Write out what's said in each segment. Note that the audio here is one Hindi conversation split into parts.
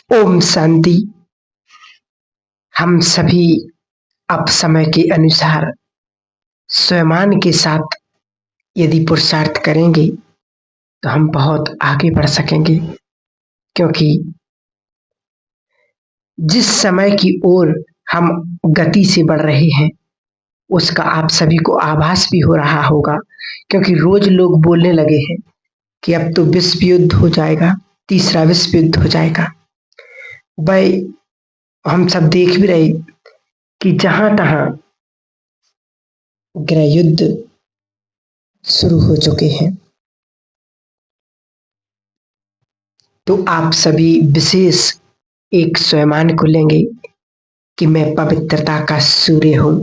ओम शांति। हम सभी अब समय के अनुसार स्वयं के साथ यदि पुरुषार्थ करेंगे तो हम बहुत आगे बढ़ सकेंगे, क्योंकि जिस समय की ओर हम गति से बढ़ रहे हैं उसका आप सभी को आभास भी हो रहा होगा, क्योंकि रोज लोग बोलने लगे हैं कि अब तो विश्व युद्ध हो जाएगा, तीसरा विश्व युद्ध हो जाएगा। भाई, हम सब देख भी रहे कि जहां तहां गृह युद्ध शुरू हो चुके हैं। तो आप सभी विशेष एक स्वयं को लेंगे कि मैं पवित्रता का सूर्य हूं।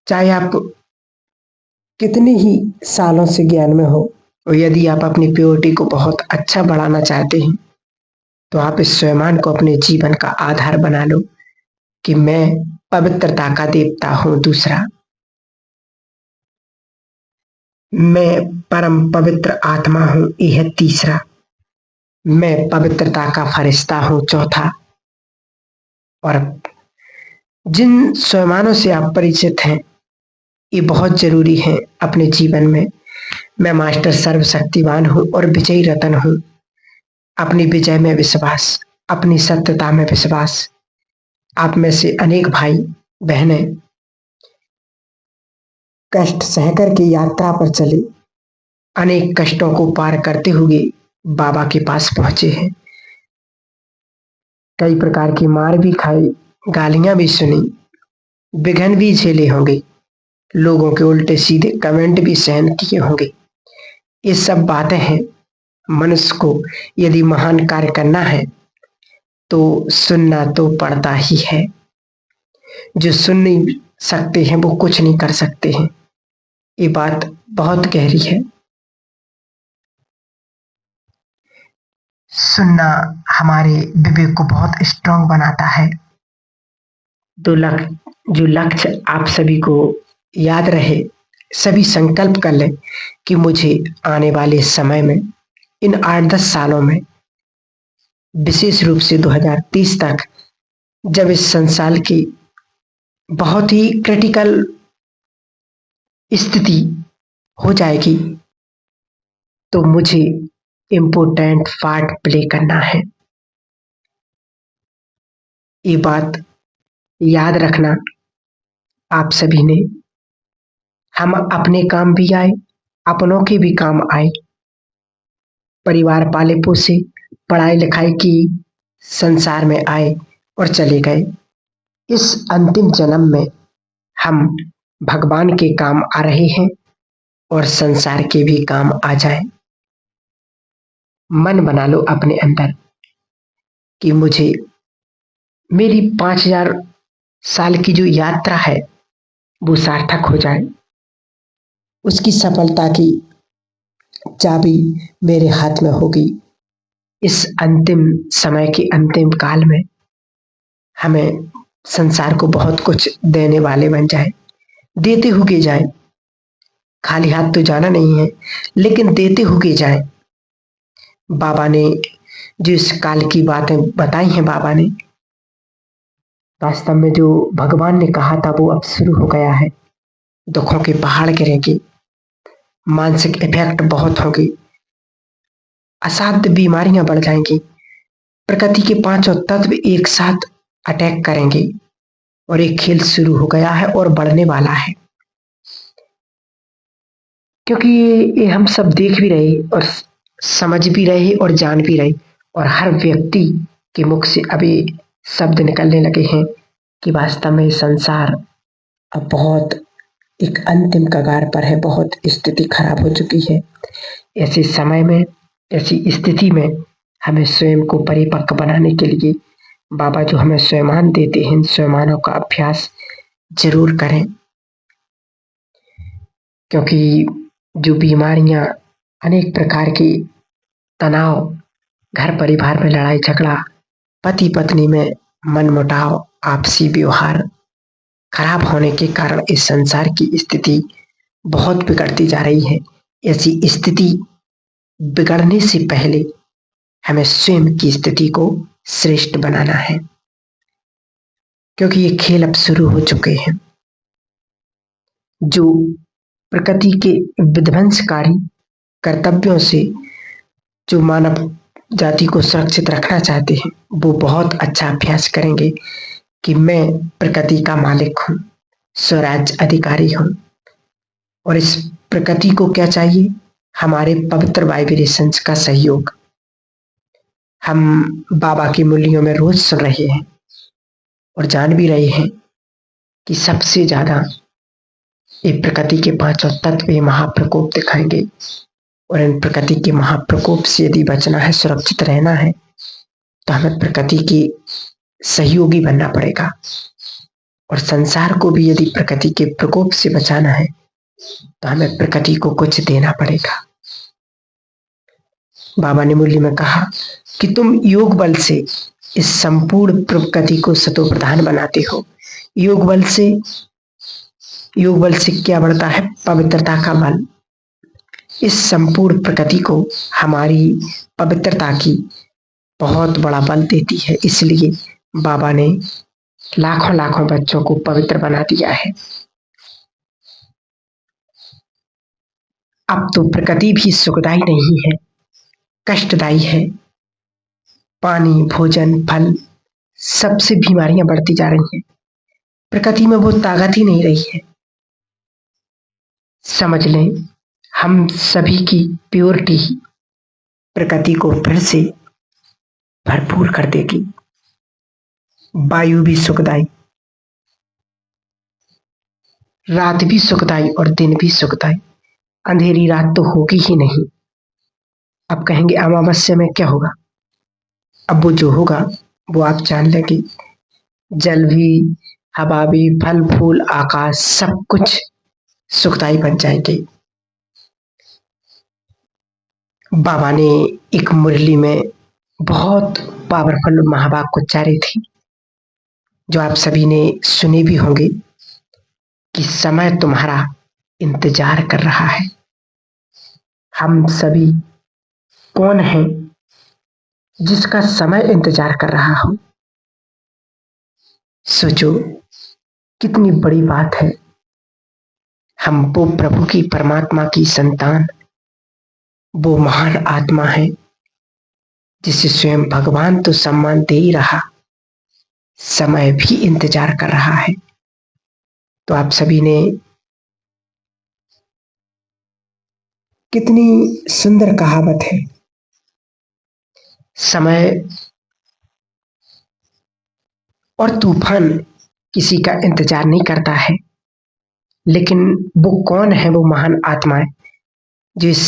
चाहे आप कितने ही सालों से ज्ञान में हो, और यदि आप अपनी प्योरिटी को बहुत अच्छा बढ़ाना चाहते हैं तो आप इस स्वयं को अपने जीवन का आधार बना लो कि मैं पवित्रता का देवता हूं। दूसरा, मैं परम पवित्र आत्मा हूं। यह तीसरा, मैं पवित्रता का फरिश्ता हूं। चौथा, और जिन स्वयंों से आप परिचित हैं ये बहुत जरूरी है अपने जीवन में। मैं मास्टर सर्वशक्तिवान हूं और विजयी रतन हूं। अपनी विजय में विश्वास, अपनी सत्यता में विश्वास। आप में से अनेक भाई बहनें कष्ट सहकर के यात्रा पर चले, अनेक कष्टों को पार करते हुए बाबा के पास पहुंचे हैं। कई प्रकार की मार भी खाई, गालियां भी सुनी, विघ्न भी झेले होंगे, लोगों के उल्टे सीधे कमेंट भी सहन किए होंगे। ये सब बातें हैं। मनुष्य को यदि महान कार्य करना है तो सुनना तो पड़ता ही है। जो सुन नहीं सकते हैं वो कुछ नहीं कर सकते हैं। ये बात बहुत गहरी है। सुनना हमारे विवेक को बहुत स्ट्रांग बनाता है। जो लक्ष्य आप सभी को याद रहे, सभी संकल्प कर लें कि मुझे आने वाले समय में इन 8-10 सालों में, विशेष रूप से 2030 तक, जब इस संसार की बहुत ही क्रिटिकल स्थिति हो जाएगी तो मुझे इम्पोर्टेंट पार्ट प्ले करना है। ये बात याद रखना आप सभी ने। हम अपने काम भी आए, अपनों के भी काम आए। परिवार पाले पोसे, पढ़ाई लिखाई की, संसार में आए और चले गए। इस अंतिम जन्म में हम भगवान के काम आ रहे हैं और संसार के भी काम आ जाए। मन बना लो अपने अंदर कि मुझे मेरी 5000 साल की जो यात्रा है वो सार्थक हो जाए। उसकी सफलता की चाबी मेरे हाथ में होगी। इस अंतिम समय के अंतिम काल में हमें संसार को बहुत कुछ देने वाले बन जाए, देते हुए जाए। खाली हाथ तो जाना नहीं है, लेकिन देते हुए जाए। बाबा ने जो इस काल की बातें बताई हैं, बाबा ने वास्तव में जो भगवान ने कहा था वो अब शुरू हो गया है। दुखों के पहाड़ गिरेंगे, मानसिक इफेक्ट बहुत होंगे, असाध्य बीमारियां बढ़ जाएंगी, प्रकृति के 5 तत्व एक साथ अटैक करेंगे और एक खेल शुरू हो गया है और बढ़ने वाला है। क्योंकि ये हम सब देख भी रहे और समझ भी रहे और जान भी रहे, और हर व्यक्ति के मुख से अभी शब्द निकलने लगे हैं कि वास्तव में संसार अब बहुत एक अंतिम कगार पर है, बहुत स्थिति खराब हो चुकी है। ऐसे समय में, ऐसी स्थिति में हमें स्वयं को परिपक्व बनाने के लिए बाबा जो हमें स्वयं देते हैं, स्वयंों का अभ्यास जरूर करें। क्योंकि जो बीमारियां, अनेक प्रकार की तनाव, घर परिवार में लड़ाई झगड़ा, पति पत्नी में मनमुटाव, आपसी व्यवहार खराब होने के कारण इस संसार की स्थिति बहुत बिगड़ती जा रही है। ऐसी स्थिति बिगड़ने से पहले हमें स्वयं की स्थिति को श्रेष्ठ बनाना है, क्योंकि ये खेल अब शुरू हो चुके हैं। जो प्रकृति के विध्वंसकारी कर्तव्यों से जो मानव जाति को सुरक्षित रखना चाहते हैं, वो बहुत अच्छा अभ्यास करेंगे कि मैं प्रकृति का मालिक हूँ, स्वराज अधिकारी हूँ। और इस प्रकृति को क्या चाहिए? हमारे पवित्र वाइब्रेशंस का सहयोग। हम बाबा की मुरलियों में रोज सुन रहे हैं और जान भी रहे हैं कि सबसे ज्यादा ये प्रकृति के पांचों तत्व ये महाप्रकोप दिखाएंगे। और इन प्रकृति के महाप्रकोप से यदि बचना है, सुरक्षित रहना है, तो हमें प्रकृति की सहयोगी बनना पड़ेगा। और संसार को भी यदि प्रकृति के प्रकोप से बचाना है, तो हमें प्रकृति को कुछ देना पड़ेगा। बाबा ने मुरली में कहा कि तुम योग बल से इस संपूर्ण प्रकृति को सतो प्रधान बनाते हो। योग बल से क्या बढ़ता है? पवित्रता का बल। इस संपूर्ण प्रकृति को हमारी पवित्रता की बहुत बड़ा बल देती है। इसलिए बाबा ने लाखों लाखों बच्चों को पवित्र बना दिया है। अब तो प्रकृति भी सुखदायी नहीं है, कष्टदायी है। पानी, भोजन, फल, सबसे बीमारियां बढ़ती जा रही हैं। प्रकृति में वो ताकत ही नहीं रही है। समझ लें, हम सभी की प्योरिटी ही प्रकृति को फिर से भरपूर कर देगी। वायु भी सुखदायी, रात भी सुखदायी और दिन भी सुखदायी। अंधेरी रात तो होगी ही नहीं। अब कहेंगे अमावस्या में क्या होगा? अब वो जो होगा वो आप जान लेंगे। जल भी, हवा भी, फल फूल, आकाश, सब कुछ सुखदायी बन जाएंगे। बाबा ने एक मुरली में बहुत पावरफुल महावाक्य उच्चारे थी, जो आप सभी ने सुने भी होंगे कि समय तुम्हारा इंतजार कर रहा है। हम सभी कौन हैं जिसका समय इंतजार कर रहा हो? सोचो कितनी बड़ी बात है। हम वो प्रभु की, परमात्मा की संतान, वो महान आत्मा है जिसे स्वयं भगवान तो सम्मान दे ही रहा, समय भी इंतजार कर रहा है। तो आप सभी ने कितनी सुंदर कहावत है, समय और तूफान किसी का इंतजार नहीं करता है, लेकिन वो कौन है? वो महान आत्माएं जो इस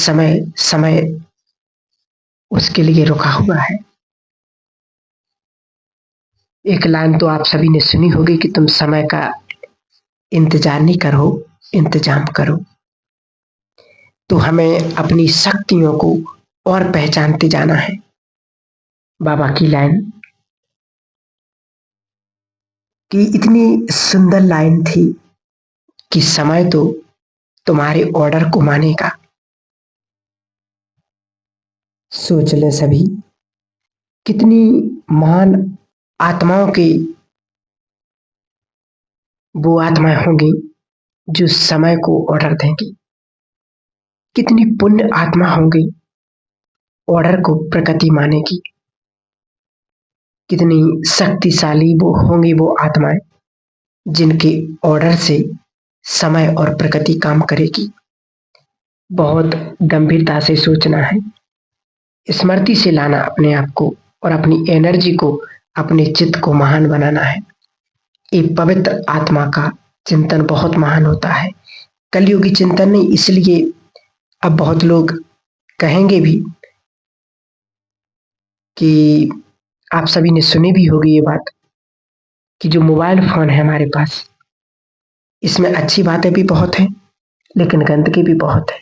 समय उसके लिए रुका हुआ है। एक लाइन तो आप सभी ने सुनी होगी कि तुम समय का इंतजार नहीं करो, इंतजाम करो। तो हमें अपनी शक्तियों को और पहचानते जाना है। बाबा की लाइन कि इतनी सुंदर लाइन थी कि समय तो तुम्हारे ऑर्डर को मानेगा। सोच ले सभी, कितनी महान आत्माओं की वो आत्माएं होंगी जो समय को ऑर्डर देंगी। कितनी पुण्य आत्मा होंगी, ऑर्डर को प्रकृति मानेगी। कितनी शक्तिशाली वो होंगी वो आत्माएं जिनके ऑर्डर से समय और प्रकृति काम करेगी। बहुत गंभीरता से सोचना है, स्मृति से लाना अपने आप को और अपनी एनर्जी को, अपने चित्त को महान बनाना है। एक पवित्र आत्मा का चिंतन बहुत महान होता है, कलयुगी चिंतन नहीं। इसलिए अब बहुत लोग कहेंगे भी कि आप सभी ने सुनी भी होगी ये बात कि जो मोबाइल फोन है हमारे पास, इसमें अच्छी बातें भी बहुत हैं, लेकिन गंदगी भी बहुत है,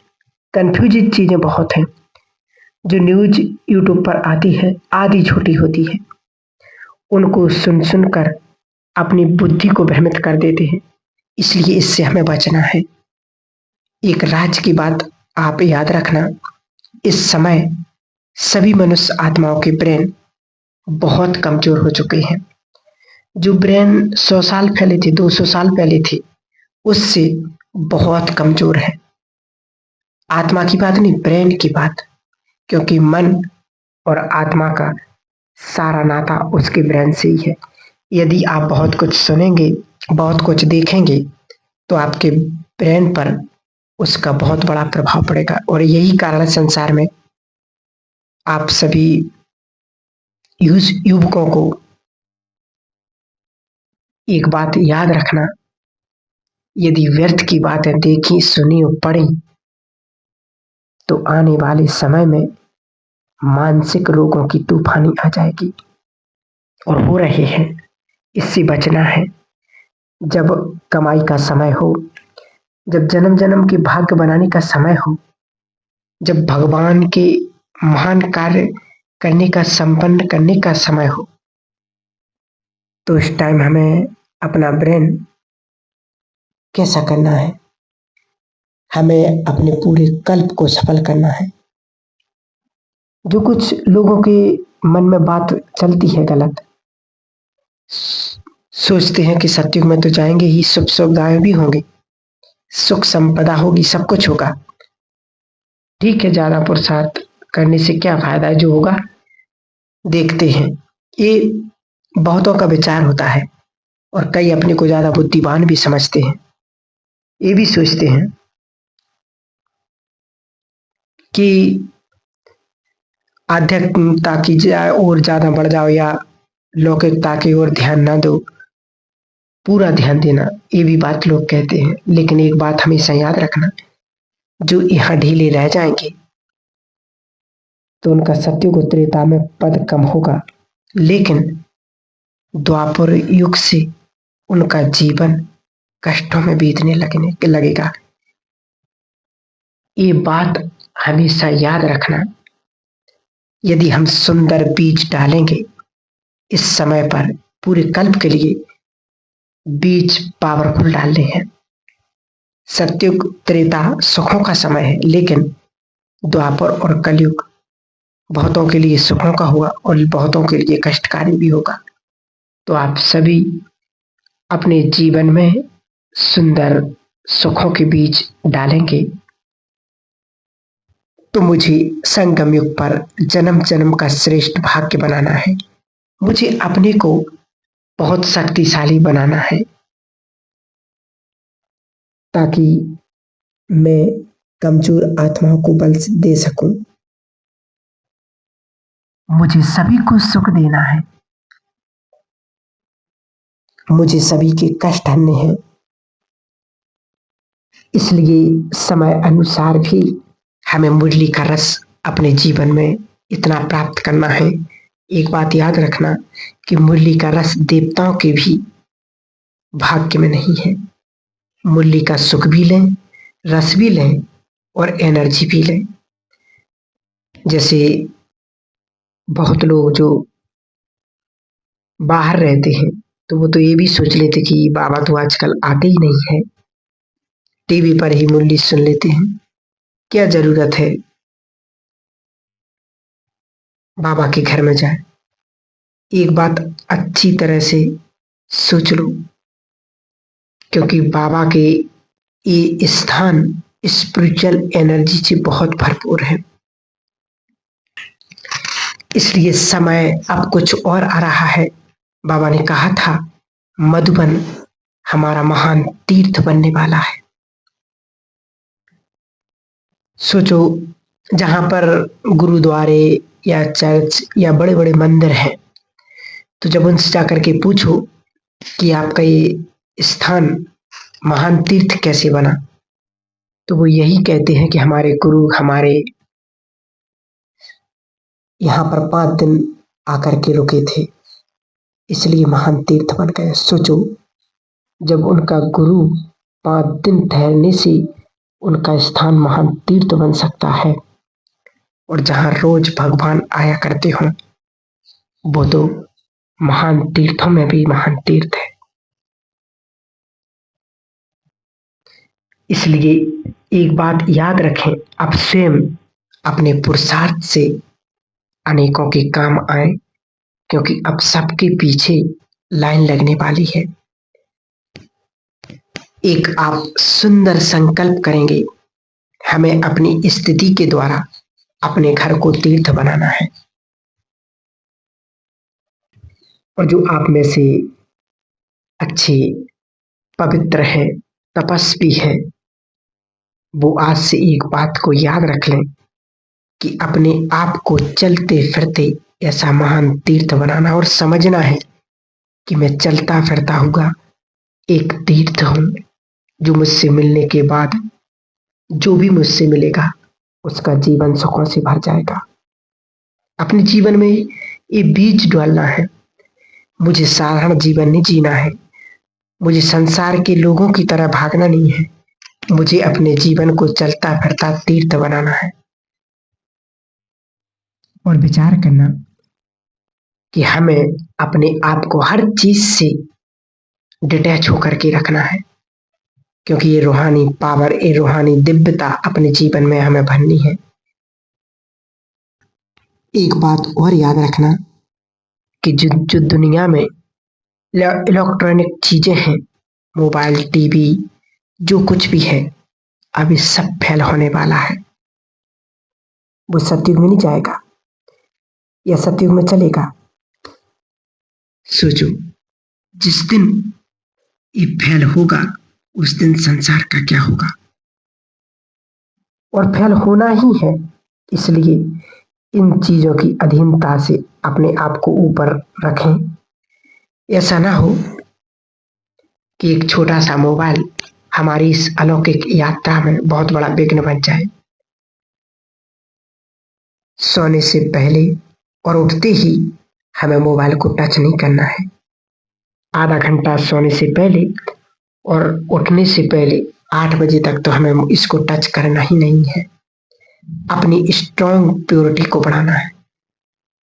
कंफ्यूजिंग चीजें बहुत हैं। जो न्यूज यूट्यूब पर आती है आधी झूठी होती है, उनको सुन सुनकर अपनी बुद्धि को भ्रमित कर देते हैं। इसलिए इससे हमें बचना है। एक राज की बात आप याद रखना, इस समय सभी मनुष्य आत्माओं के ब्रेन बहुत कमजोर हो चुके हैं। जो ब्रेन 100 साल पहले थे, 200 साल पहले थे, उससे बहुत कमजोर है। आत्मा की बात नहीं, ब्रेन की बात, क्योंकि मन और आत्मा का सारा नाता उसके ब्रेन से ही है। यदि आप बहुत कुछ सुनेंगे, बहुत कुछ देखेंगे, तो आपके ब्रेन पर उसका बहुत बड़ा प्रभाव पड़ेगा। और यही कारण है संसार में आप सभी युवकों को एक बात याद रखना, यदि व्यर्थ की बातें देखी, सुनी और पढ़ी, तो आने वाले समय में मानसिक रोगों की तूफानी आ जाएगी, और हो रहे हैं। इससे बचना है। जब कमाई का समय हो, जब जन्म जन्म के भाग्य बनाने का समय हो, जब भगवान के महान कार्य करने का, संपन्न करने का समय हो, तो इस टाइम हमें अपना ब्रेन कैसा करना है? हमें अपने पूरे कल्प को सफल करना है। जो कुछ लोगों के मन में बात चलती है गलत, सोचते हैं कि सतयुग में तो जाएंगे ही, सुख सुविधाएं भी होंगी, सुख संपदा होगी, सब कुछ होगा। ठीक है, ज्यादा पुरुषार्थ करने से क्या फायदा है? जो होगा देखते हैं। ये बहुतों का विचार होता है, और कई अपने को ज्यादा बुद्धिमान भी समझते हैं। ये भी सोचते हैं कि आध्यात्मिकता की ओर ज्यादा बढ़ जाओ, या लौकिकता की ओर ध्यान ना दो, पूरा ध्यान देना। ये भी बात लोग कहते हैं, लेकिन एक बात हमेशा याद रखना, जो यहाँ ढीले रह जाएंगे तो उनका सतयुग और त्रेता में पद कम होगा, लेकिन द्वापर युग से उनका जीवन कष्टों में बीतने लगेगा। ये बात हमेशा याद रखना। यदि हम सुंदर बीज डालेंगे इस समय पर, पूरे कल्प के लिए बीज पावरफुल डालने हैं। सतयुग त्रेता सुखों का समय है, लेकिन द्वापर और कलयुग बहुतों के लिए सुखों का हुआ और बहुतों के लिए कष्टकारी भी होगा। तो आप सभी अपने जीवन में सुंदर सुखों के बीज डालेंगे, तो मुझे संगम युग पर जन्म जन्म का श्रेष्ठ भाग्य बनाना है। मुझे अपने को बहुत शक्तिशाली बनाना है, ताकि मैं कमजोर आत्माओं को बल दे सकूं। मुझे सभी को सुख देना है, मुझे सभी के कष्ट हरने हैं। इसलिए समय अनुसार भी हमें मुरली का रस अपने जीवन में इतना प्राप्त करना है। एक बात याद रखना कि मुरली का रस देवताओं के भी भाग्य में नहीं है। मुरली का सुख भी लें, रस भी लें, और एनर्जी भी लें। जैसे बहुत लोग जो बाहर रहते हैं, तो वो तो ये भी सोच लेते कि बाबा तो आजकल आते ही नहीं है, टीवी पर ही मुरली सुन लेते हैं। क्या जरूरत है बाबा के घर में जाए? एक बात अच्छी तरह से सोच लो, क्योंकि बाबा के ये स्थान स्पिरिचुअल एनर्जी से बहुत भरपूर है। इसलिए समय अब कुछ और आ रहा है। बाबा ने कहा था, मधुबन हमारा महान तीर्थ बनने वाला है। सोचो, जहां पर गुरुद्वारे या चर्च या बड़े बड़े मंदिर हैं, तो जब उनसे जाकर के पूछो कि आपका ये स्थान महान तीर्थ कैसे बना, तो वो यही कहते हैं कि हमारे गुरु हमारे यहाँ पर 5 दिन आकर के रुके थे, इसलिए महान तीर्थ बन गए। सोचो, जब उनका गुरु 5 दिन ठहरने से उनका स्थान महान तीर्थ बन सकता है, और जहां रोज भगवान आया करते हो, वो तो महान तीर्थों में भी महान तीर्थ है। इसलिए एक बात याद रखें, आप स्वयं अपने पुरुषार्थ से अनेकों के काम आए, क्योंकि अब सबके पीछे लाइन लगने वाली है। एक आप सुंदर संकल्प करेंगे, हमें अपनी स्थिति के द्वारा अपने घर को तीर्थ बनाना है। और जो आप में से अच्छे, पवित्र है, तपस्वी है, वो आज से एक बात को याद रख लें कि अपने आप को चलते फिरते ऐसा महान तीर्थ बनाना और समझना है कि मैं चलता फिरता हुआ एक तीर्थ हूं, जो मुझसे मिलने के बाद जो भी मुझसे मिलेगा उसका जीवन सुखों से भर जाएगा। अपने जीवन में ये बीज डालना है। मुझे साधारण जीवन नहीं जीना है, मुझे संसार के लोगों की तरह भागना नहीं है, मुझे अपने जीवन को चलता फिरता तीर्थ बनाना है। और विचार करना कि हमें अपने आप को हर चीज से डिटैच होकर के रखना है, क्योंकि ये रूहानी पावर, ये रूहानी दिव्यता अपने जीवन में हमें भरनी है। एक बात और याद रखना कि जो दुनिया में इलेक्ट्रॉनिक चीजें हैं, मोबाइल, टीवी, जो कुछ भी है, अभी सब फेल होने वाला है। वो सतयुग में नहीं जाएगा या सतयुग में चलेगा। सोचो, जिस दिन ये फेल होगा उस दिन संसार का क्या होगा। और फेल होना ही है, इसलिए इन चीजों की अधीनता से अपने आप को ऊपर रखें। ऐसा ना हो कि एक छोटा सा मोबाइल हमारी इस अलौकिक यात्रा में बहुत बड़ा विघ्न बन जाए। सोने से पहले और उठते ही हमें मोबाइल को टच नहीं करना है। आधा घंटा सोने से पहले और उठने से पहले 8 बजे तक तो हमें इसको टच करना ही नहीं है। अपनी स्ट्रॉन्ग प्योरिटी को बढ़ाना है,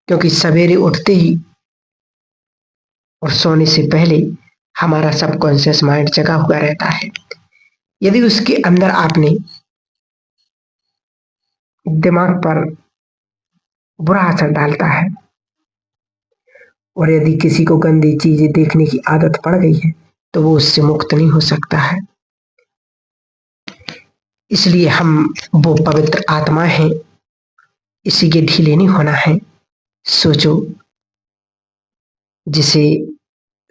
क्योंकि सवेरे उठते ही और सोने से पहले हमारा सबकॉन्शियस माइंड जगा हुआ रहता है। यदि उसके अंदर आपने दिमाग पर बुरा असर डालता है और यदि किसी को गंदी चीजें देखने की आदत पड़ गई है तो वो उससे मुक्त नहीं हो सकता है। इसलिए हम वो पवित्र आत्मा हैं, इसी के ढीले नहीं होना है। सोचो, जिसे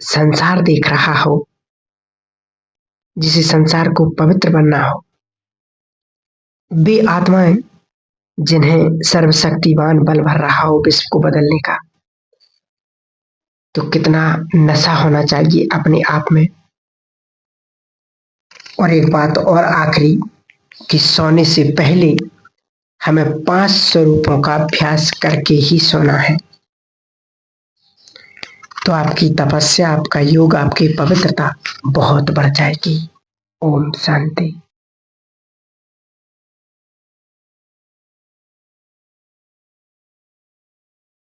संसार देख रहा हो, जिसे संसार को पवित्र बनना हो, वे आत्माएं जिन्हें सर्वशक्तिमान बल भर रहा हो विश्व को बदलने का, तो कितना नशा होना चाहिए अपने आप में। और एक बात और आखिरी, कि सोने से पहले हमें 5 स्वरूपों का अभ्यास करके ही सोना है। तो आपकी तपस्या, आपका योग, आपकी पवित्रता बहुत बढ़ जाएगी। ओम शांति।